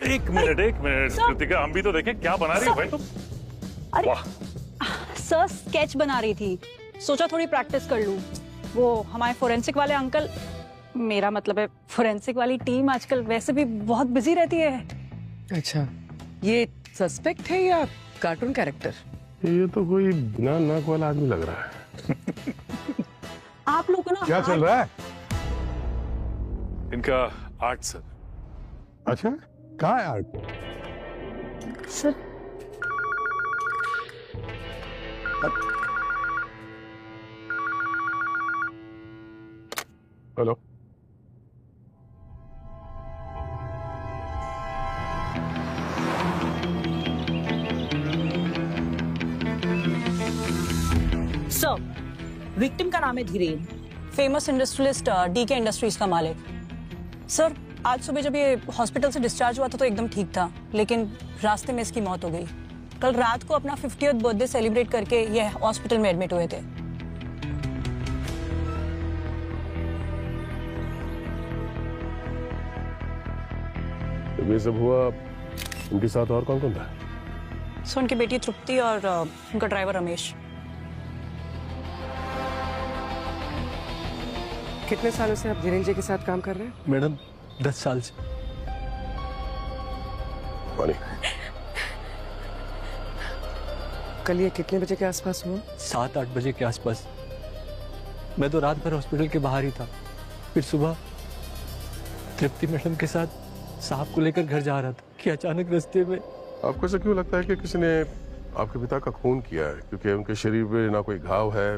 एक मिनट कृतिका, हम भी तो देखें क्या बना रही हो भाई तुम। अरे वाह, सर स्केच बना रही थी, सोचा थोड़ी प्रैक्टिस कर लूं। वो हमारे फोरेंसिक वाले अंकल, मेरा मतलब है फोरेंसिक वाली टीम आजकल वैसे भी बहुत बिजी रहती है। अच्छा, ये सस्पेक्ट है या कार्टून कैरेक्टर? ये तो कोई बिना नाक वाला आदमी लग रहा है। आप लोग ना क्या चल रहा है? इनका आर्ट सर। अच्छा, कहाँ है art? Sir hello, sir, victim का नाम है Dhiren, famous industrialist DK industries का मालिक। सर, आज सुबह जब ये हॉस्पिटल से डिस्चार्ज हुआ था तो एकदम ठीक था, लेकिन रास्ते में इसकी मौत हो गई। कल रात को अपना 50th बर्थडे सेलिब्रेट करके ये हॉस्पिटल में एडमिट हुए थे। जब ये सब हुआ, उनके साथ और कौन कौन था? सर, उनकी बेटी तृप्ति और उनका ड्राइवर रमेश। कितने सालों से आप धीरेन जी के साथ काम कर रहे हैं? मैडम 10 साल से। वानी, कल ये कितने बजे के आसपास हुआ? 7-8 बजे के आसपास। मैं तो रात भर हॉस्पिटल के बाहर ही था, फिर सुबह तृप्ति मैडम के साथ साहब को लेकर घर जा रहा था कि अचानक रास्ते में। आपको ऐसा क्यों लगता है कि किसी ने आपके पिता का खून किया है? क्योंकि उनके शरीर में ना कोई घाव है,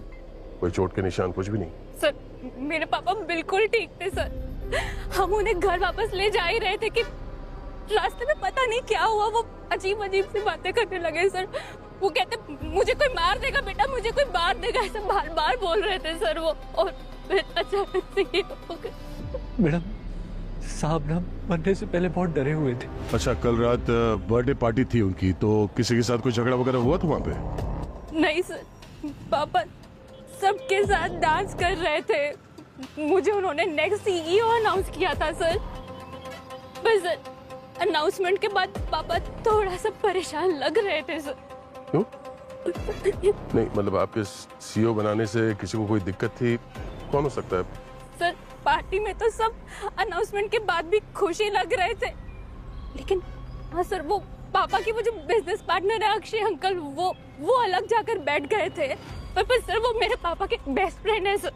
कोई चोट के निशान, कुछ भी नहीं। सर, मेरे पापा बिल्कुल ठीक थे सर। हम उन्हें घर वापस ले जा ही रहे थे कि रास्ते में पता नहीं क्या हुआ, वो अजीब अजीब सी बातें करने लगे सर। वो कहते मुझे कोई मार देगा बेटा, मुझे कोई मार देगा, ऐसा बार बार बोल रहे थे सर वो। और फिर अचानक से ये हो गया। मैडम, साहब ना मरने से पहले बहुत डरे हुए थे। अच्छा, कल रात बर्थडे पार्टी थी उनकी, तो किसी के साथ कोई झगड़ा वगैरह हुआ था वहाँ पे? नहीं सर, पापा सबके साथ डांस कर रहे थे। मुझे उन्होंने नेक्स्ट सीईओ अनाउंस किया था सर। बस सर, अनाउंसमेंट के बाद पापा थोड़ा सा परेशान लग रहे थे सर। क्यों? नहीं, मतलब आपके सीईओ बनाने से किसी को कोई दिक्कत थी? कौन हो सकता है? सर, पार्टी में तो सब अनाउंसमेंट के बाद भी खुशी लग रहे थे, लेकिन हाँ सर, वो पापा की वो जो बिजनेस पार्टनर है अक्षय अंकल, वो अलग जाकर बैठ गए थे। पर सर, वो मेरे पापा के बेस्ट फ्रेंड है सर।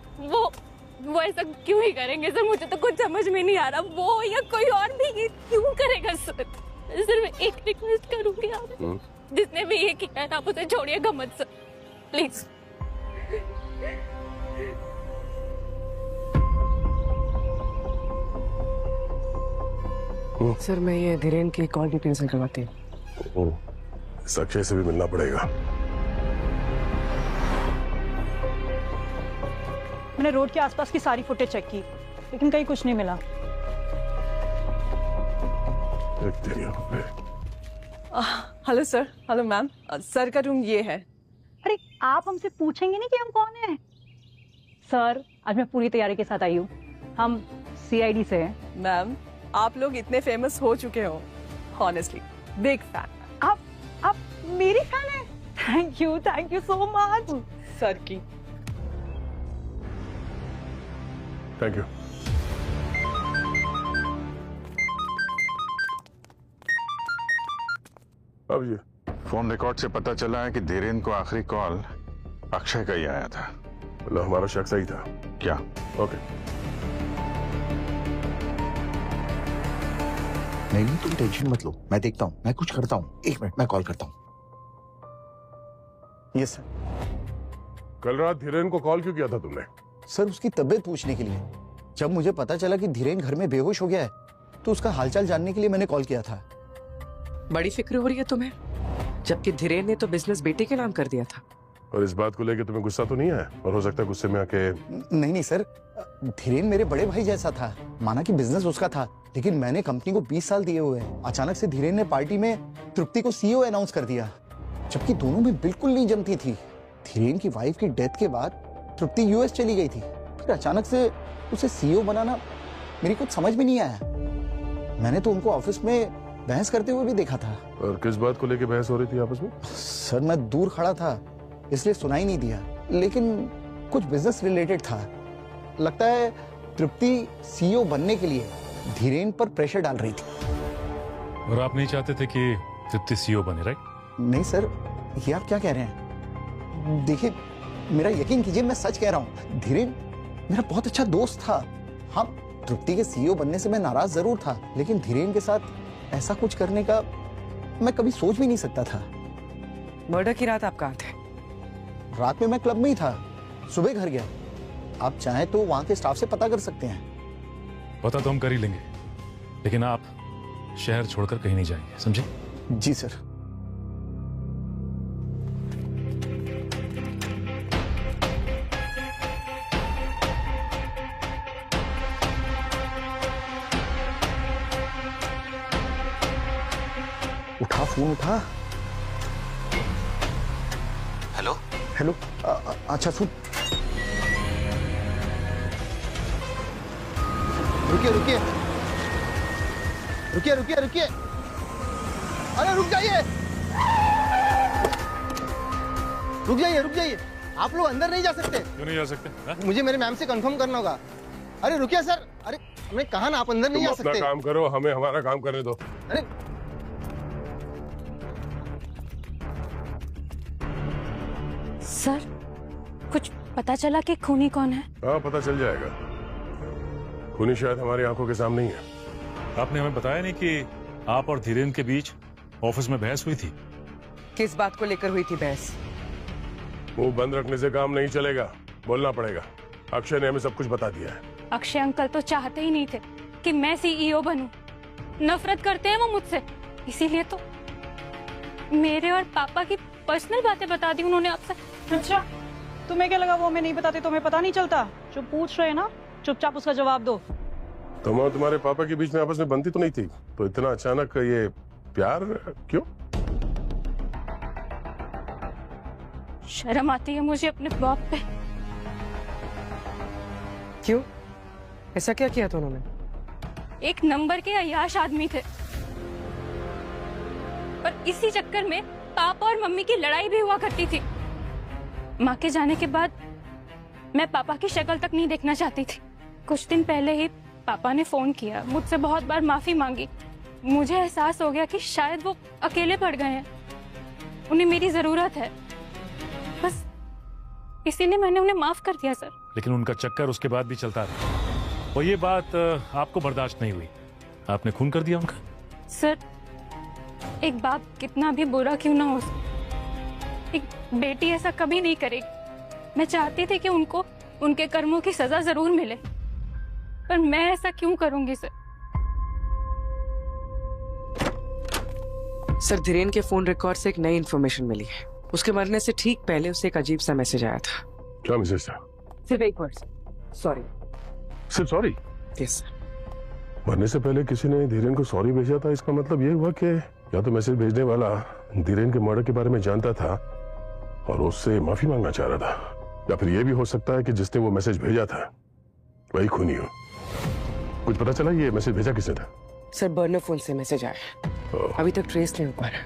वो ऐसा क्यों ही करेंगे सर? मुझे तो कुछ समझ में नहीं आ रहा, वो या कोई और भी ये क्यों करेगा सर? सर, मैं एक रिक्वेस्ट करूंगी, आप जिसने भी ये किया है आप उसे छोड़िएगा मत सर, प्लीज। सर, मैं ये धीरेन की कॉल डिटेल्स निकलवाती हूँ। इस अक्षय से भी मिलना पड़ेगा। मैंने रोड के आसपास की सारी फुटेज चेक की, लेकिन कहीं कुछ नहीं मिला। Hello sir. Hello ma'am. Sir का रूम ये है। अरे, आप हमसे पूछेंगे नहीं कि हम कौन हैं? सर, आज मैं पूरी तैयारी के साथ आई हूँ। हम सीआईडी से हैं। मैम, आप लोग इतने फेमस हो चुके हो, ऑनेस्टली बिग फैन। आप मेरी फैन हैं? Thank you so much. Sir की। Thank you. अब ये फोन रिकॉर्ड से पता चला है कि धीरेन को आखिरी कॉल अक्षय का ही आया था। मतलब हमारा शक सही था क्या? ओके। नहीं, तुम टेंशन मत लो, मैं देखता हूँ, मैं कुछ करता हूँ। 1 मिनट, मैं कॉल करता हूँ। Yes sir. कल रात धीरेन को कॉल क्यों किया था तुमने? सर, उसकी तबीयत पूछने के लिए। जब मुझे पता चला कि धीरेन घर में बेहोश हो गया है, तो उसका हालचाल जानने के लिए मैंने कॉल किया था। बड़ी फिक्र हो रही है तुम्हें, जबकि धीरेन ने तो बिजनेस बेटे के नाम कर दिया था। और इस बात को लेकर तुम्हें गुस्सा तो नहीं आया? और हो सकता है गुस्से में आके। नहीं सर, धीरेन मेरे बड़े भाई जैसा था। माना कि बिजनेस उसका था, लेकिन मैंने कंपनी को 20 साल दिए हुए हैं। अचानक से धीरेन ने पार्टी में तृप्ति को सीईओ अनाउंस कर दिया, जबकि दोनों में बिल्कुल नहीं जमती थी। धीरेन की वाइफ की डेथ के बाद तृप्ति यूएस चली गई थी, फिर अचानक से उसे सीईओ बनाना मेरी कुछ समझ में नहीं आया। मैंने तो उनको ऑफिस में बहस करते हुए भी देखा था। और किस बात को लेके बहस हो रही थी आपस में? सर मैं दूर खड़ा था इसलिए सुनाई नहीं दिया, लेकिन कुछ बिजनेस रिलेटेड था। लगता है तृप्ति सीईओ बनने के लिए धीरेन पर प्रेशर डाल रही थी। और आप नहीं चाहते थे कि तृप्ति सीईओ बने, राइट? नहीं सर, ये आप क्या कह रहे हैं? देखिए मेरा यकीन कीजिए, मैं सच कह रहा हूँ। धीरेन मेरा बहुत अच्छा दोस्त था। हाँ, तृप्ति के सीईओ बनने से मैं नाराज जरूर था, लेकिन धीरेन के साथ ऐसा कुछ करने का मैं कभी सोच भी नहीं सकता था। मर्डर की रात आप कहाँ थे? रात में मैं क्लब में ही था, सुबह घर गया। आप चाहें तो वहां के स्टाफ से पता कर सकते हैं। पता तो हम कर ही लेंगे, लेकिन आप शहर छोड़कर कहीं नहीं जाएंगे, समझे? जी सर। उठा, फोन उठा। Hello hello. अच्छा सुन, रुकिए रुकिए रुकिए रुकिए रुकिए, अरे रुक जाइए, रुक जाइए रुक जाइए। आप लोग अंदर नहीं जा सकते। क्यों नहीं जा सकते? हा? मुझे मेरे मैम से कंफर्म करना होगा। अरे रुकिए सर, अरे हमने कहा ना आप अंदर नहीं जा तुम अपना सकते। काम करो, हमें हमारा काम करने दो। अरे सर, कुछ पता चला कि खूनी कौन है? हाँ, पता चल जाएगा। खूनी शायद हमारी आंखों के सामने ही है। आपने हमें बताया नहीं कि आप और धीरेन के बीच ऑफिस में बहस हुई थी। किस बात को लेकर हुई थी बहस? मुंह बंद रखने से काम नहीं चलेगा, बोलना पड़ेगा। अक्षय ने हमें सब कुछ बता दिया है। अक्षय अंकल तो चाहते ही नहीं थे कि मैं सीईओ बनूं। नफरत करते हैं वो मुझसे, इसीलिए तो मेरे और पापा की पर्सनल बातें बता दी उन्होंने आपसे। अच्छा, तुम्हें क्या लगा वो हमें नहीं बताते? तुम्हें पता नहीं चलता? जो पूछ रहे हैं ना, चुपचाप उसका जवाब दो। तुम और तुम्हारे पापा के बीच में आपस में बनती तो नहीं थी, तो इतना अचानक ये प्यार क्यों? शर्म आती है मुझे अपने बाप पे। क्यों? ऐसा क्या किया था उन्होंने? एक नंबर के अय्याश आदमी थे, पर इसी चक्कर में पापा और मम्मी की लड़ाई भी हुआ करती थी। माँ के जाने के बाद मैं पापा की शक्ल तक नहीं देखना चाहती थी। कुछ दिन पहले ही पापा ने फोन किया, मुझसे बहुत बार माफी मांगी। मुझे एहसास हो गया कि शायद वो अकेले पड़ गए हैं, उन्हें मेरी जरूरत है, बस इसीलिए मैंने उन्हें माफ कर दिया सर। लेकिन उनका चक्कर उसके बाद भी चलता रहा और ये बात आपको बर्दाश्त नहीं हुई, आपने खून कर दिया उनका। सर, एक बाप कितना भी बुरा क्यों ना हो, एक बेटी ऐसा कभी नहीं करेगी। मैं चाहती थी कि उनको उनके कर्मों की सजा जरूर मिले, पर मैं ऐसा क्यों करूंगी सर? सर, धीरेन के फोन रिकॉर्ड से एक नई इन्फॉर्मेशन मिली है। उसके मरने से ठीक पहले उसे एक अजीब सा मैसेज आया था। क्या मैसेज था? सिर्फ एक वर्ड, सॉरी। सिर्फ सॉरी? Yes sir. मरने से पहले किसी ने धीरेन को सॉरी भेजा था। इसका मतलब ये हुआ कि या तो मैसेज भेजने वाला धीरेन के मर्डर के बारे में जानता था और उससे माफी मांगना चाह रहा था, या फिर ये भी हो सकता है कि जिसने वो मैसेज भेजा था वही खूनी हो। कुछ पता चला ये मैसेज भेजा किसने था? सर, बर्नर फोन से मैसेज आया, अभी तक ट्रेस नहीं हो पा रहा।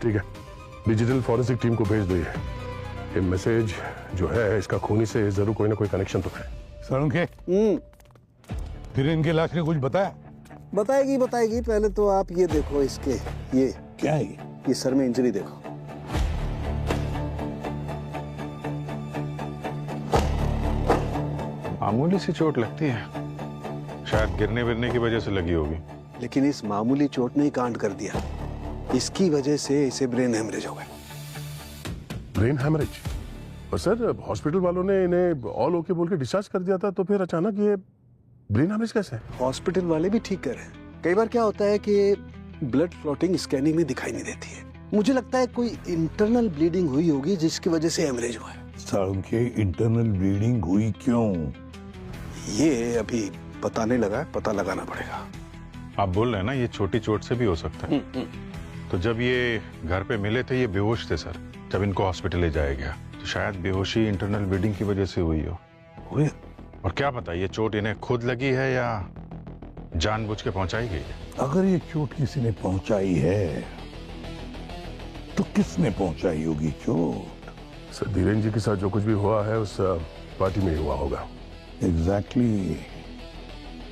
ठीक है, डिजिटल फॉरेंसिक टीम को भेज दो। ये मैसेज जो है इसका खूनी से जरूर कोई ना कोई कनेक्शन तो है। सड़ुंखे, फिर इनके लाश ने कुछ बताया? बताएगी बताएगी, पहले तो आप ये देखो, इसके ये क्या है ये सर में इंजरी देखो। मामूली सी चोट लगती है, शायद गिरने विरने की वजह से लगी होगी। लेकिन इस मामूली चोट ने ही कांड कर दिया। इसकी वजह से इसे ब्रेन हेमरेज हो गया। Brain haemorrhage? और सर, हॉस्पिटल वालों ने इन्हें ऑल ओके बोल के डिस्चार्ज कर दिया था, तो फिर अचानक ये ब्रेन हेमरेज कैसे? हॉस्पिटल वाले भी ठीक कर रहे हैं। कई बार क्या होता है कि ब्लड क्लॉटिंग स्कैनिंग में दिखाई नहीं देती है। मुझे लगता है कोई इंटरनल ब्लीडिंग हुई होगी जिसकी वजह से हेमरेज हुआ है। सड़ुंखे, इंटरनल ब्लीडिंग हुई क्यों? ये अभी पता नहीं लगा है, पता लगाना पड़ेगा। आप बोल रहे हैं ना ये छोटी चोट से भी हो सकता है। तो जब ये घर पे मिले थे ये बेहोश थे सर, जब इनको हॉस्पिटल ले जाया गया, तो शायद बेहोशी इंटरनल ब्लीडिंग की वजह से हुई हो। और क्या पता ये चोट इन्हें खुद लगी है या जानबूझ के पहुंचाई गई है। अगर ये चोट किसी ने पहुंचाई है तो किसने पहुंचाई होगी चोट? सर धीरेन जी के साथ जो कुछ भी हुआ है उस पार्टी में ही हुआ होगा। एग्जैक्टली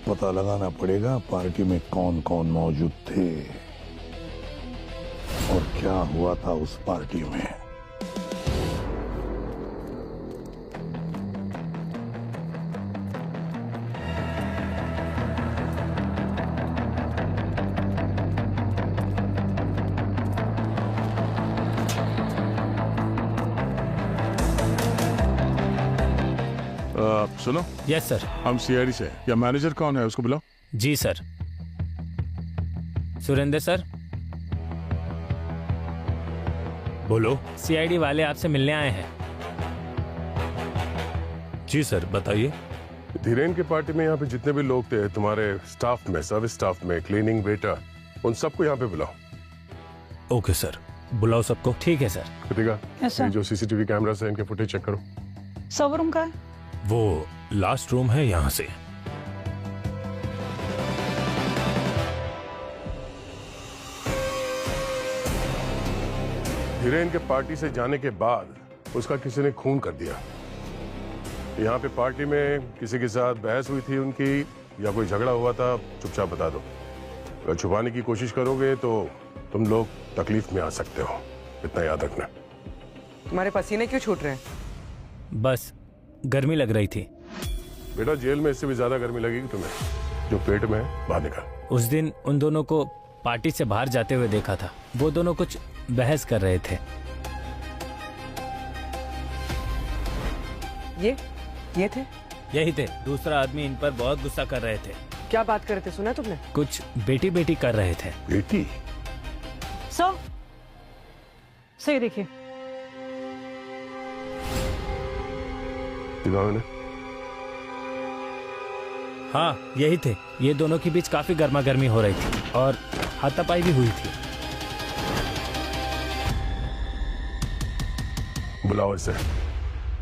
पता लगाना पड़ेगा पार्टी में कौन कौन मौजूद थे और क्या हुआ था उस पार्टी में। सुनो, यस सर। हम सीआईडी से, या मैनेजर कौन है उसको बुलाओ। जी सर। सुरेंद्र सर। बोलो। सीआईडी वाले आपसे मिलने आए हैं। जी सर, बताइए। धीरेन की पार्टी में यहाँ पे जितने भी लोग थे तुम्हारे स्टाफ में, सर्विस स्टाफ में, क्लीनिंग वेटर, उन सबको यहाँ पे बुलाओ। ओके सर, बुलाओ सबको। ठीक है सर। Kritika, Yes, sir. ये जो सीसीटीवी कैमरा है इनके फुटेज चेक करो। सर्वर रूम का है? वो लास्ट रूम है यहाँ से। धीरेन के पार्टी से जाने के बाद उसका किसी ने खून कर दिया। यहाँ पे पार्टी में किसी के साथ बहस हुई थी उनकी, या कोई झगड़ा हुआ था, चुपचाप बता दो। अगर छुपाने की कोशिश करोगे तो तुम लोग तकलीफ में आ सकते हो, इतना याद रखना। तुम्हारे पसीने क्यों छूट रहे हैं? बस गर्मी लग रही थी। बेटा जेल में इससे भी ज्यादा गर्मी लगेगी तुम्हें, जो पेट में है बाहर निकाल। उस दिन उन दोनों को पार्टी से बाहर जाते हुए देखा था। वो दोनों कुछ बहस कर रहे थे। ये थे? यही थे। दूसरा आदमी इन पर बहुत गुस्सा कर रहे थे। क्या बात कर रहे थे, सुना तुमने? कुछ बेटी बेटी कर रहे थे। बेटी? सर सही देखिए। हाँ यही थे। ये दोनों के बीच काफी गर्मा गर्मी हो रही थी और हाथापाई भी हुई थी। बुलाओ इसे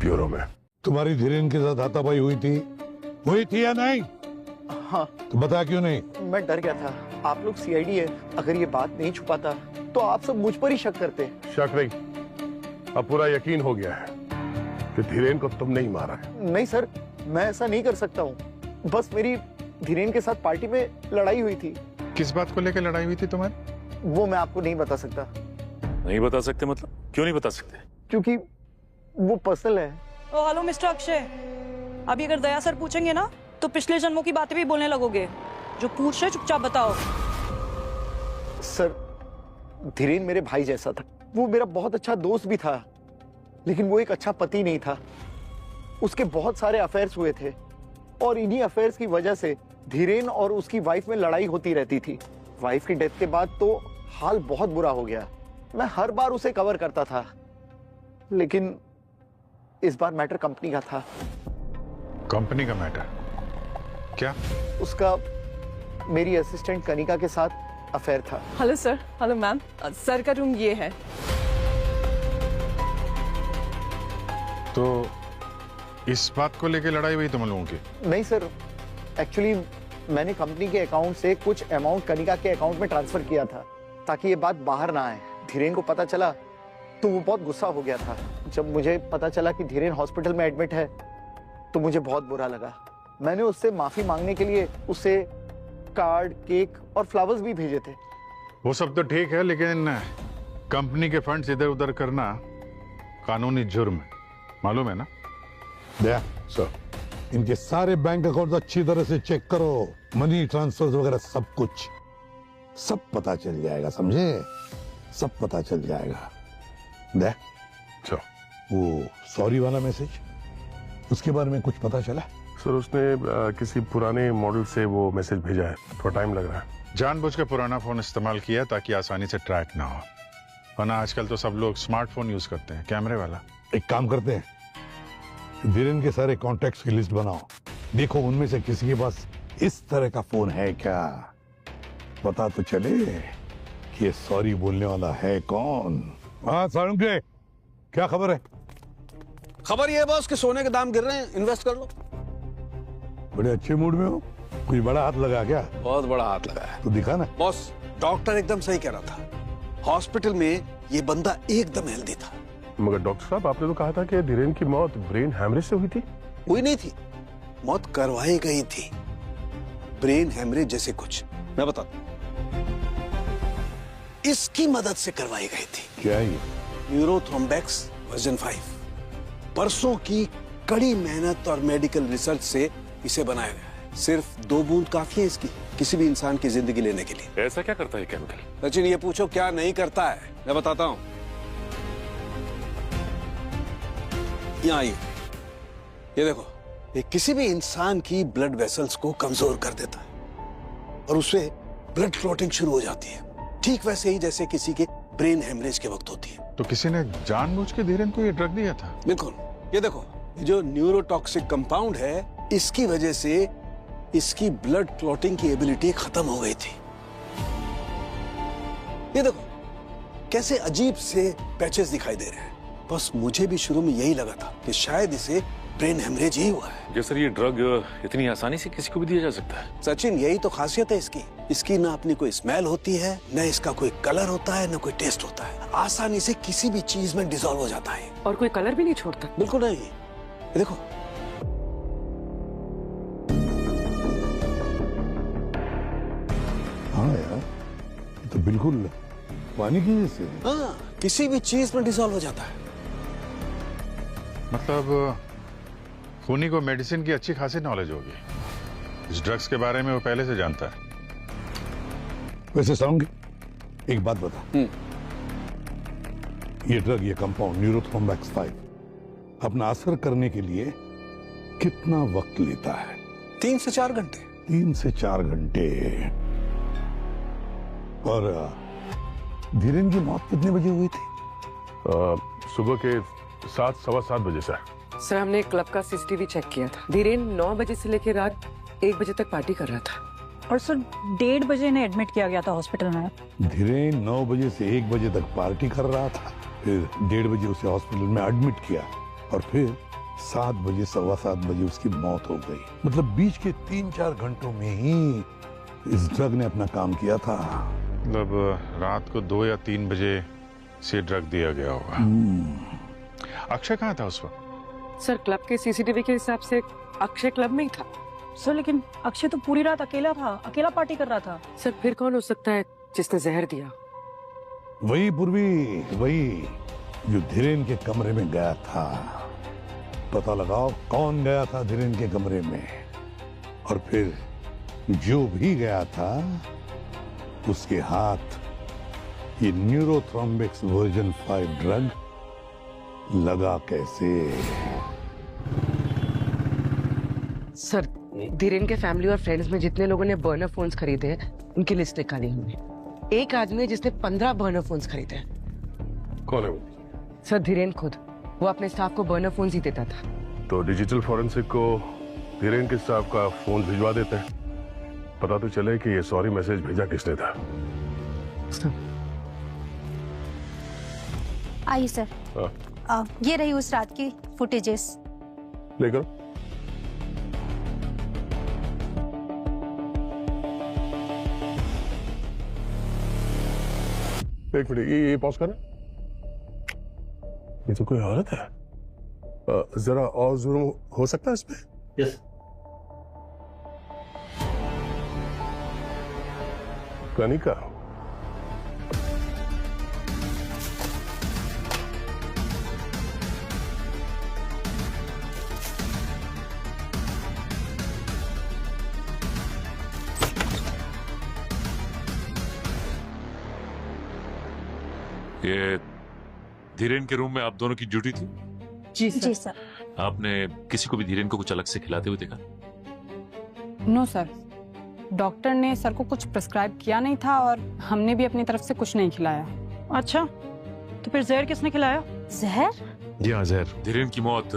ब्यूरो में। तुम्हारी धीरेन के साथ हाथापाई हुई थी या नहीं? हाँ। तो बता क्यों नहीं? मैं डर गया था, आप लोग सीआईडी है, अगर ये बात नहीं छुपाता तो आप सब मुझ पर ही शक करते। शक नहीं, अब पूरा यकीन हो गया है कि धीरेन को तुमने ही मारा है। नहीं सर, मैं ऐसा नहीं कर सकता हूँ। बस मेरी धीरेन के साथ पार्टी में लड़ाई हुई थी। किस बात को लेकर लड़ाई हुई थी तुम्हारी? वो मैं आपको नहीं बता सकता। नहीं बता सकते मतलब? क्यों नहीं बता सकते? क्योंकि वो पर्सनल है। ओ हेलो मिस्टर अक्षय, अभी अगर दया सर पूछेंगे ना तो पिछले जन्मों की बातें भी बोलने लगोगे। जो पूछ रहे चुपचाप बताओ। सर धीरेन मेरे भाई जैसा था, वो मेरा बहुत अच्छा दोस्त भी था, लेकिन वो एक अच्छा पति नहीं था। उसके बहुत सारे अफेयर्स हुए थे और इन्हीं अफेयर्स की वजह से धीरेन और उसकी वाइफ में लड़ाई होती रहती थी। वाइफ की डेथ के बाद तो हाल बहुत बुरा हो गया। मैं हर बार उसे कवर करता था, लेकिन इस बार मैटर कंपनी का था। कंपनी का मैटर? क्या? उसका मेरी असिस्टेंट कनिका के साथ अफेयर था। Hello sir. Hello ma'am. Sir का रूम ये है। तो इस बात को लेकर लड़ाई हुई तुम लोगों की? नहीं सर, एक्चुअली मैंने कंपनी के अकाउंट से कुछ अमाउंट कनिका के अकाउंट में ट्रांसफर किया था ताकि ये बात बाहर ना आए। धीरेन को पता चला तो वो बहुत गुस्सा हो गया था। जब मुझे पता चला कि धीरेन हॉस्पिटल में एडमिट है तो मुझे बहुत बुरा लगा। मैंने उससे माफी मांगने के लिए उसे कार्ड, केक और फ्लावर्स भी भेजे थे। वो सब तो ठीक है, लेकिन कंपनी के फंड्स इधर उधर करना कानूनी जुर्म है, मालूम है ना? सर, इनके सारे बैंक अकाउंट अच्छी तरह से चेक करो, मनी ट्रांसफर वगैरह सब कुछ, सब पता चल जाएगा, समझे? सब पता चल जाएगा। अच्छा, वो सॉरी वाला मैसेज, उसके बारे में कुछ पता चला? सर उसने किसी पुराने मॉडल से वो मैसेज भेजा है, थोड़ा टाइम लग रहा है। जानबूझ के पुराना फोन इस्तेमाल किया ताकि आसानी से ट्रैक ना हो, वरना आजकल तो सब लोग स्मार्टफोन यूज करते हैं, कैमरे वाला। एक काम करते हैं, धीरेन के सारे कॉन्टैक्ट्स की लिस्ट बनाओ, देखो उनमें से किसी के पास इस तरह का फोन है क्या, पता तो चले कि ये सॉरी बोलने वाला है कौन। हाँ सारंगे, क्या खबर है? खबर ये है बॉस कि सोने के दाम गिर रहे हैं, इन्वेस्ट कर लो। बड़े अच्छे मूड में हो। कुछ बड़ा हाथ लगा क्या? बहुत बड़ा हाथ लगा है। तो दिखा ना। बॉस, डॉक्टर एकदम सही कह रहा था। हॉस्पिटल में ये बंदा एकदम हेल्दी था। मगर डॉक्टर साहब, आपने तो कहा था कि धीरेन की मौत ब्रेन हैमरेज से हुई थी। हुई नहीं थी, मौत करवाई गई थी। ब्रेन हेमरेज जैसे कुछ, मैं बताता हूं। इसकी मदद से करवाई गई थी। क्या ये? न्यूरोथ्रोम्बेक्स वर्जन 5। परसों की कड़ी मेहनत और मेडिकल रिसर्च से इसे बनाया गया है। सिर्फ 2 बूंद काफी है इसकी किसी भी इंसान की जिंदगी लेने के लिए। ऐसा क्या करता है केमिकल? सचिन, ये पूछो क्या नहीं करता है, मैं बताता हूं। यहाँ आइए, ये देखो, ये किसी भी इंसान की ब्लड वेसल्स को कमजोर कर देता है और उससे ब्लड क्लॉटिंग शुरू हो जाती है, ठीक वैसे ही जैसे किसी के ब्रेन हेमरेज के वक्त होती है। तो किसी ने जानबूझ के धीरेन को ये ड्रग दिया था? बिल्कुल। ये देखो, ये जो न्यूरोटॉक्सिक कंपाउंड है, इसकी वजह से इसकी ब्लड क्लॉटिंग की एबिलिटी खत्म हो गई थी। ये देखो कैसे अजीब से पैचेस दिखाई दे रहे हैं। बस मुझे भी शुरू में यही लगा था कि शायद इसे ब्रेन हेमरेज ही हुआ है। सर, ये ड्रग इतनी आसानी से किसी को भी दिया जा सकता है? सचिन, यही तो खासियत है इसकी। इसकी ना अपनी कोई स्मेल होती है, न इसका कोई कलर होता है, न कोई टेस्ट होता है। आसानी से किसी भी चीज में डिसॉल्व हो जाता है और कोई कलर भी नहीं छोड़ता। बिल्कुल नहीं। ये देखो, हाँ यार, ये तो बिल्कुल पानी की जैसे। हाँ, किसी भी चीज में डिसॉल्व हो जाता है। मतलब खूनी को मेडिसिन की अच्छी खासी नॉलेज होगी। इस ड्रग्स के बारे में वो पहले से जानता है। वैसे साउंड, एक बात बता, ये ड्रग, ये कंपाउंड न्यूरोथ्रोम्बेक्स 5 अपना असर करने के लिए कितना वक्त लेता है? 3 से 4 घंटे। 3 से 4 घंटे। और धीरेन की मौत कितने बजे हुई थी? सुबह के 7, सवा 7 बजे से। सर, हमने क्लब का सीसीटीवी चेक किया था। धीरेन 9 बजे से लेकर रात 1 बजे तक पार्टी कर रहा था। और सर 1:30 बजे इन्हें एडमिट किया गया था हॉस्पिटल में। धीरेन 9 बजे से 1 बजे तक पार्टी कर रहा था, फिर 1:30 बजे उसे हॉस्पिटल में एडमिट किया और फिर 7 बजे, सवा 7 बजे उसकी मौत हो गई। मतलब बीच के 3-4 घंटों में ही इस ड्रग ने अपना काम किया था। मतलब रात को 2 या 3 बजे से ड्रग दिया गया होगा। अक्षय कहाँ था उस वक्त? सर, क्लब के सीसीटीवी के हिसाब से अक्षय क्लब में ही था। सर, लेकिन अक्षय तो पूरी रात अकेला था, अकेला पार्टी कर रहा था। सर, फिर कौन हो सकता है जिसने जहर दिया? वही पूर्वी, वही जो धीरेन के कमरे में गया था। पता लगाओ कौन गया था धीरेन के कमरे में, और फिर जो भी गया था उसके हाथ ये न्यूरोथ्रोम्बिक्स वर्जन 5 ड्रग लगा कैसे? सर, धीरेन के फैमिली और फ्रेंड्स में जितने लोगों ने बर्नर फोन्स खरीदे हैं, उनकी लिस्ट निकाली हमने। एक आदमी है जिसने 15 बर्नर फोन्स खरीदे हैं। कौन है वो? सर, धीरेन खुद। वो अपने स्टाफ को बर्नर फोन्स ही देता था। तो डिजिटल फॉरेंसिक को धीरेन के स्टाफ का फोन भिजवा देते हैं, पता तो चले कि ये सॉरी मैसेज भेजा किसने था। आइए सर। ये रही उस रात की फुटेजेस। लेकर एक मिनट, ये पॉज करें। ये तो कोई औरत है। जरा और जूम हो सकता है इसमें? यस। कनिका, ये धीरेन के रूम में आप दोनों की ड्यूटी थी? जी सर। जी सर। आपने किसी को भी धीरेन को कुछ अलग से खिलाते हुए देखा? नो सर, डॉक्टर ने सर को कुछ प्रिस्क्राइब किया नहीं था और हमने भी अपनी तरफ से कुछ नहीं खिलाया। अच्छा, तो फिर जहर किसने खिलाया? जहर? जी हाँ, जहर। धीरेन की मौत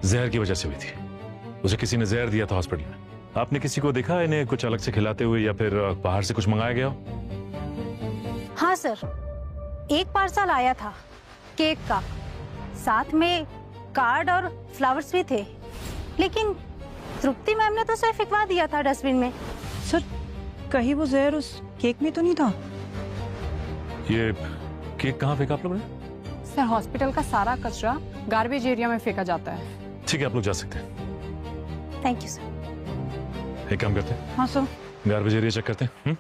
जहर की वजह से हुई थी। उसे किसी ने जहर दिया था हॉस्पिटल में। आपने किसी को देखा इन्हें कुछ अलग से खिलाते हुए, या फिर बाहर से कुछ मंगाया गया हो? हाँ सर, एक पार्सल आया था केक का, साथ में कार्ड और फ्लावर्स भी थे, लेकिन तृप्ति मैम ने तो सिर्फ फेंकवा दिया था डस्टबिन में। सर कहीं वो जहर उस केक में तो नहीं था? ये केक कहाँ फेंका आप लोगों ने? सर हॉस्पिटल का सारा कचरा गार्बेज एरिया में फेंका जाता है। ठीक है, आप लोग जा सकते हैं। Thank you sir. एक काम करते हैं, हाँ सर। गार्बेज एरिया चेक करते हैं।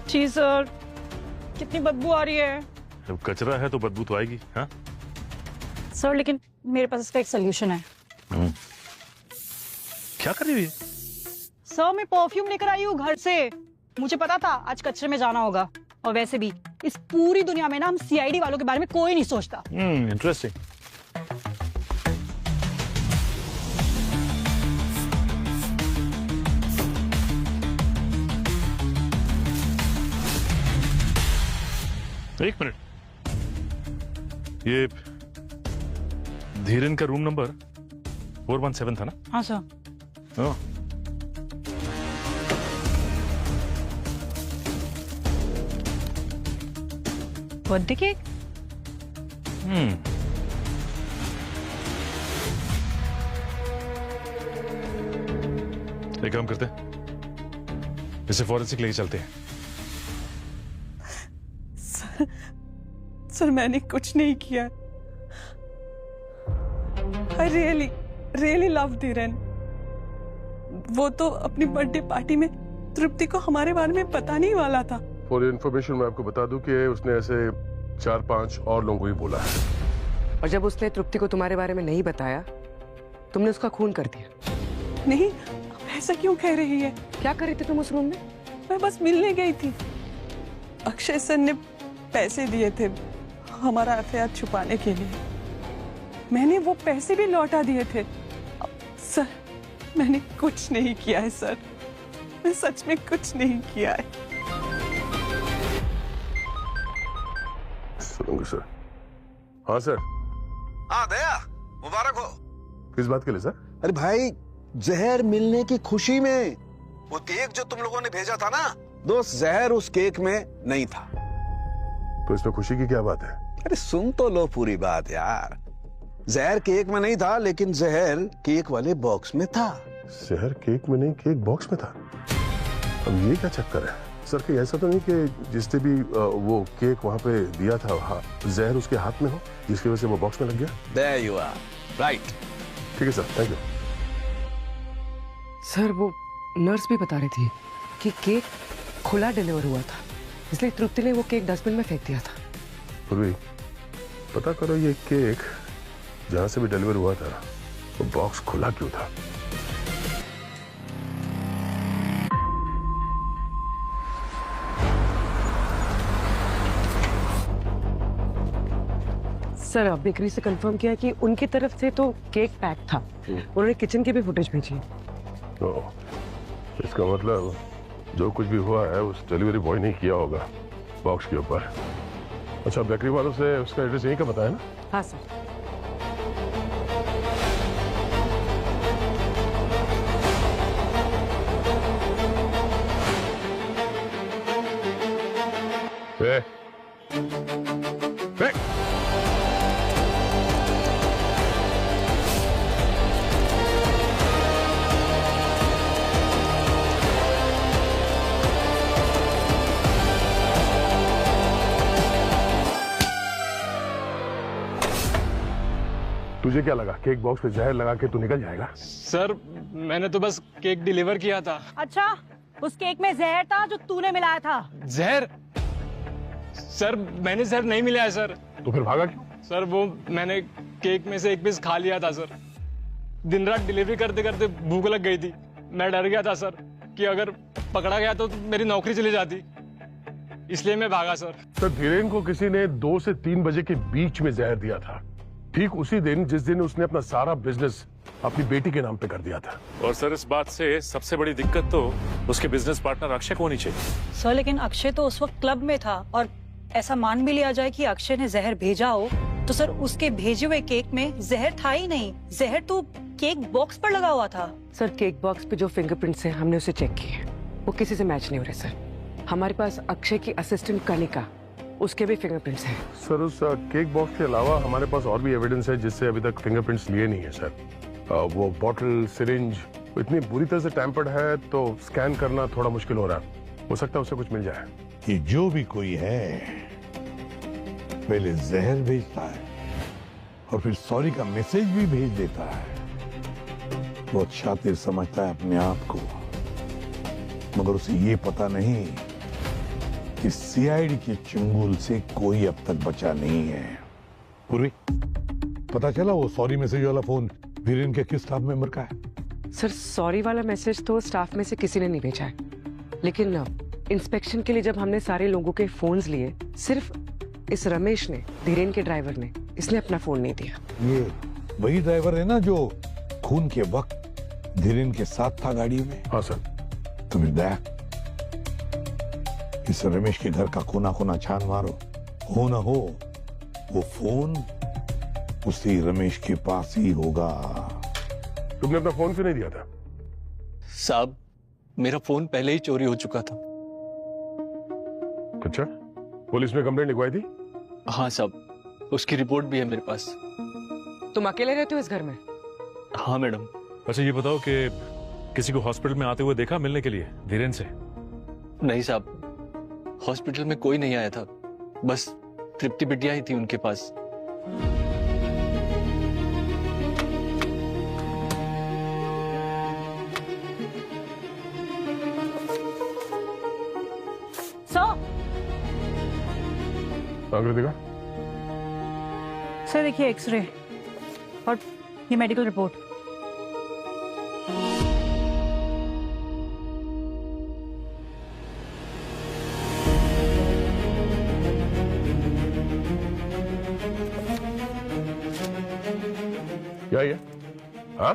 जी सर, कितनी बदबू आ रही है। जब कचरा है तो बदबू तो आएगी। हाँ सर लेकिन मेरे पास इसका एक सोल्यूशन है। क्या कर रही है? सर मैं परफ्यूम लेकर आई हूँ घर से। मुझे पता था आज कचरे में जाना होगा, और वैसे भी इस पूरी दुनिया में ना हम सीआईडी वालों के बारे में कोई नहीं सोचता। इंटरेस्टिंग। एक मिनट, ये धीरेन का रूम नंबर 417 था ना? हाँ सर। Birthday cake? एक काम करते हैं, इसे फॉरेंसिक लेके चलते हैं। सर मैंने कुछ नहीं किया। I really love Dhiren. वो तो अपनी बर्थडे पार्टी में तृप्ति को हमारे बारे में बताने ही वाला था। फॉर इन्फॉर्मेशन मैं आपको बता दूं कि उसने ऐसे 4-5 और लोगों को ही बोला है। और जब उसने तृप्ति को तुम्हारे बारे में नहीं बताया, तुमने उसका खून कर दिया। नहीं, ऐसा क्यों कह रही है? क्या कर रही थी तुम उस रूम में? मैं बस मिलने गई थी। अक्षय सर ने पैसे दिए थे हमारा अफेयर छुपाने के लिए। मैंने वो पैसे भी लौटा दिए थे। सर मैंने कुछ नहीं किया है सर, मैं सच में कुछ नहीं किया है। सुनूंगा सर। हाँ सर। हाँ दया, मुबारक हो। किस बात के लिए सर? अरे भाई, जहर मिलने की खुशी में वो केक जो तुम लोगों ने भेजा था ना दोस्त, जहर उस केक में नहीं था। तो इसमें खुशी की क्या बात है? अरे सुन तो लो पूरी बात यार। जहर केक में नहीं था, लेकिन जहर केक वाले बॉक्स में था। जहर केक में नहीं, केक बॉक्स में था। अब ये क्या चक्कर है सर? कि ऐसा तो नहीं कि जिसने भी वो केक वहां पे दिया था, हाँ, जहर उसके हाथ में हो जिसकी वजह से वो बॉक्स में लग गया? There you are. Right. ठीक है सर, थैंक यू। सर वो नर्स भी बता रही थी कि केक खुला डिलीवर हुआ था, इसलिए तृप्ति ने वो केक डस्टबिन में फेंक दिया था। पूर्वी, पता करो ये केक जहां से भी डिलीवर हुआ था वो बॉक्स खुला क्यों था? सर बेकरी से कंफर्म किया कि उनकी तरफ से तो केक पैक था। उन्होंने किचन की भी फुटेज भेजी। इसका मतलब जो कुछ भी हुआ है उस डिलीवरी बॉय ने किया होगा बॉक्स के ऊपर। अच्छा, बेकरी वालों से उसका एड्रेस यहीं का बताया ना? हाँ सर। तुझे क्या लगा केक बॉक्स पे जहर लगा के तू निकल जाएगा? सर मैंने तो बस केक डिलीवर किया था। अच्छा, उस केक में जहर था जो तूने मिलाया था? जहर? सर मैंने जहर नहीं मिलाया सर। तो फिर भागा क्यों? सर वो मैंने केक में से एक पीस खा लिया था सर। दिन रात डिलीवरी करते करते भूख लग गई थी। मैं डर गया था सर कि अगर पकड़ा गया तो मेरी नौकरी चली जाती, इसलिए मैं भागा सर। सर धीरेन को किसी ने 2 से 3 बजे के बीच में जहर दिया था, ठीक उसी दिन जिस दिन उसने अपना सारा बिजनेस अपनी बेटी के नाम पे कर दिया था। और सर इस बात से सबसे बड़ी दिक्कत तो उसके बिजनेस पार्टनर अक्षय को होनी चाहिए। सर लेकिन अक्षय तो उस वक्त क्लब में था, और ऐसा मान भी लिया जाए कि अक्षय ने जहर भेजा हो तो सर उसके भेजे हुए केक में जहर था ही नहीं। जहर तो केक बॉक्स पर लगा हुआ था। सर केक बॉक्स पे जो फिंगरप्रिंट्स हैं हमने उसे चेक किए, वो किसी से मैच नहीं हो रहे सर। हमारे पास अक्षय की असिस्टेंट कनिका, उसके भी फिंगरप्रिंट्स हैं। सर उस केक बॉक्स के अलावा हमारे पास और भी एविडेंस है जिससे अभी तक फिंगरप्रिंट्स लिए नहीं है सर। वो बॉटल सिरिंज इतनी बुरी तरह से टैम्पर्ड है तो स्कैन करना थोड़ा मुश्किल हो रहा है। हो सकता है उससे कुछ मिल जाए। कि जो भी कोई है पहले जहर भेजता है और फिर सॉरी का मैसेज भी भेज देता है। बहुत शातिर समझता है अपने आप को, मगर उसे ये पता नहीं कि सीआईडी के चंगुल से कोई अब तक बचा नहीं है। पूर्वी, पता चला वो सॉरी मैसेज वाला फोन धीरेन के किस स्टाफ मेंबर का है? सर सॉरी वाला मैसेज तो स्टाफ में से किसी ने नहीं भेजा है, लेकिन इंस्पेक्शन के लिए जब हमने सारे लोगों के फोन्स लिए, सिर्फ इस रमेश ने, धीरेन के ड्राइवर ने, इसने अपना फोन नहीं दिया। ये वही ड्राइवर है ना जो खून के वक्त धीरेन के साथ था गाड़ी में? हाँ सर। तो फिर दया इस रमेश के घर का कोना कोना छान मारो, हो ना हो वो फोन उसी रमेश के पास ही होगा। तुमने अपना फोन क्यों नहीं दिया था? साहब मेरा फोन पहले ही चोरी हो चुका था। अच्छा, पुलिस में कंप्लेंट लिखवाई थी? हाँ साहब, उसकी रिपोर्ट भी है मेरे पास। तुम अकेले रहते हो इस घर में? हाँ मैडम। अच्छा ये बताओ कि किसी को हॉस्पिटल में आते हुए देखा मिलने के लिए धीरेन से? नहीं साहब, हॉस्पिटल में कोई नहीं आया था, बस तृप्ति बिटिया ही थी उनके पास। कृतिका, सर देखिए एक्सरे और ये मेडिकल रिपोर्ट। क्या ये? हाँ,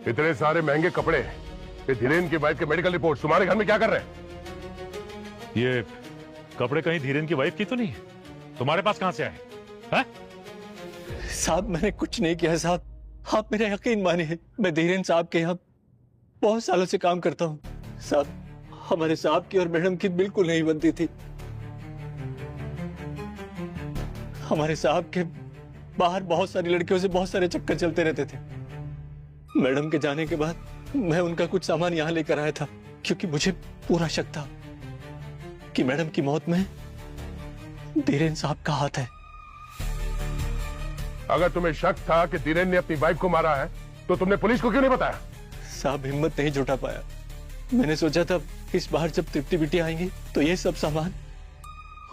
इतने सारे महंगे कपड़े, ये धीरेन की वाइफ के मेडिकल रिपोर्ट तुम्हारे घर में क्या कर रहे हैं? ये कपड़े कहीं धीरेन की वाइफ की तो नहीं? तुम्हारे पास कहां से आए? हैं? साहब मैंने कुछ नहीं किया साहब, आप मेरा यकीन मानिए, मैं धीरेन साहब के यहाँ बहुत सालों से काम करता हूँ साहब। हमारे साहब की और मैडम की बिल्कुल नहीं बनती थी। हमारे साहब के बाहर बहुत सारी लड़कियों से बहुत सारे चक्कर चलते रहते थे। मैडम के जाने के बाद मैं उनका कुछ सामान यहाँ लेकर आया था, क्योंकि मुझे पूरा शक था कि मैडम की मौत में धीरेन साहब का हाथ है। अगर तुम्हें शक था कि धीरेन ने अपनी वाइफ को मारा है तो तुमने पुलिस को क्यों नहीं बताया? साहब हिम्मत नहीं जुटा पाया। मैंने सोचा था इस बार जब तृप्ति बिटिया आएंगी तो ये सब सामान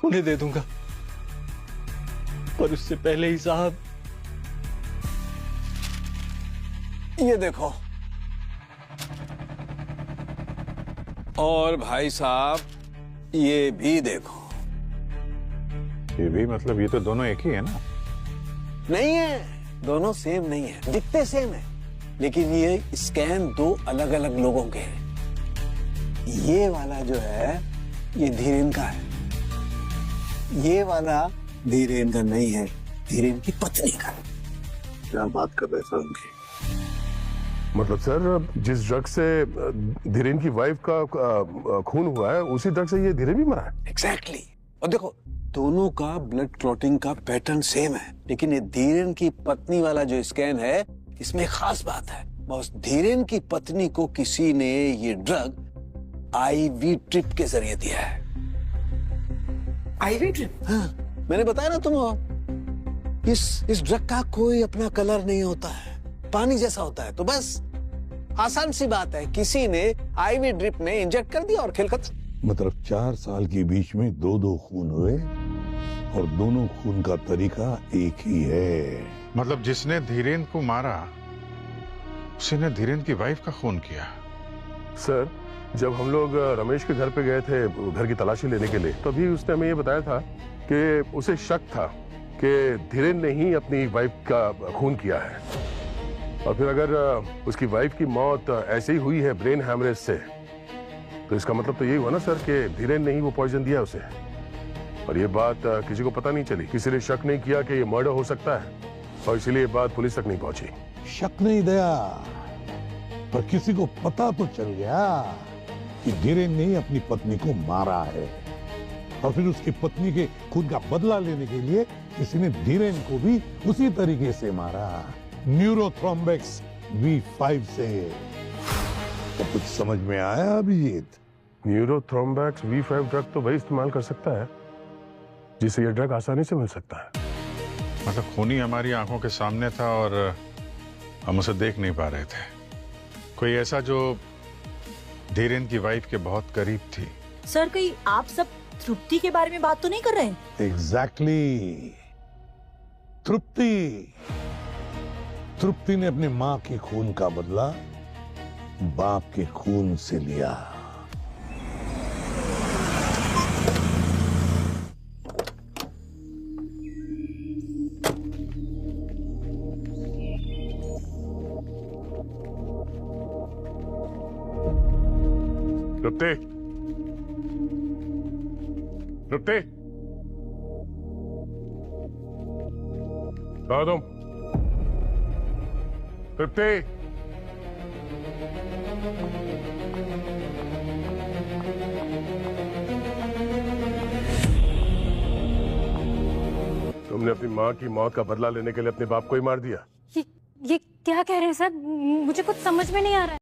उन्हें दे दूंगा, पर उससे पहले ही साहब ये देखो। और भाई साहब ये भी देखो। ये भी मतलब ये तो दोनों एक ही है ना? नहीं है, दोनों सेम नहीं है, दिखते सेम है, लेकिन ये स्कैन दो अलग अलग लोगों के हैं। ये वाला जो है ये धीरेन का है, ये वाला धीरेन का नहीं है, धीरेन की पत्नी का। क्या बात कर रहे सर उनकी? मतलब सर जिस ड्रग से धीरेन की वाइफ का खून हुआ है उसी ड्रग से ये धीरेन भी मरा है? एग्जैक्टली। और देखो दोनों का ब्लड क्लॉटिंग का पैटर्न सेम है, लेकिन ये धीरेन की पत्नी वाला जो स्कैन है इसमें एक खास बात है। बस धीरेन की पत्नी को किसी ने ये ड्रग आईवी ट्रिप के जरिए दिया है। IV drip? हाँ, मैंने बताया ना तुम, इस ड्रग का कोई अपना कलर नहीं होता है, पानी जैसा होता है। तो बस आसान सी बात है, किसी ने आईवी ड्रिप में इंजेक्ट कर दिया और खेल खत्म। मतलब 4 साल के बीच में 2 खून हुए और दोनों खून का तरीका एक ही है। मतलब जिसने धीरेन को मारा उसी ने धीरेन की वाइफ का खून किया? सर जब हम लोग रमेश के घर पे गए थे घर की तलाशी लेने के लिए, तभी उसने हमें ये बताया था कि उसे शक था कि धीरेन ने ही अपनी वाइफ का खून किया है। और फिर अगर उसकी वाइफ की मौत ऐसे ही हुई है ब्रेन हैमरेज से, तो इसका मतलब तो यही हुआ ना सर कि धीरेन ने ही वो पॉइजन दिया उसे। और ये बात किसी को पता नहीं चली, किसी ने शक नहीं किया कि ये मर्डर हो सकता है, और इसीलिए बात पुलिस तक नहीं पहुंची। शक नहीं दया, पर किसी को पता तो चल गया कि धीरेन ने ही अपनी पत्नी को मारा है, और फिर उसकी पत्नी के खून का बदला लेने के लिए किसी ने धीरेन को भी उसी तरीके से मारा, न्यूरोथ्रोम्बेक्स V5 से। तो कुछ समझ में आया अभिजीत? न्यूरोथ्रोम्बैक्स V5 ड्रग तो वही इस्तेमाल कर सकता है जिसे यह ड्रग आसानी से मिल सकता है। मतलब खूनी हमारी आंखों के सामने था और हम उसे देख नहीं पा रहे थे। कोई ऐसा जो धीरेन की वाइफ के बहुत करीब थी। सर कहीं आप सब तृप्ति के बारे में बात तो नहीं कर रहे? एग्जैक्टली। तृप्ति ने अपनी मां के खून का बदला बाप के खून से लिया। तृप्ति, तृप्ति, कहाँ हो तुम? तृप्ति, तुमने अपनी माँ की मौत का बदला लेने के लिए अपने बाप को ही मार दिया। ये क्या कह रहे हैं सर? मुझे कुछ समझ में नहीं आ रहा है।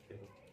Gracias.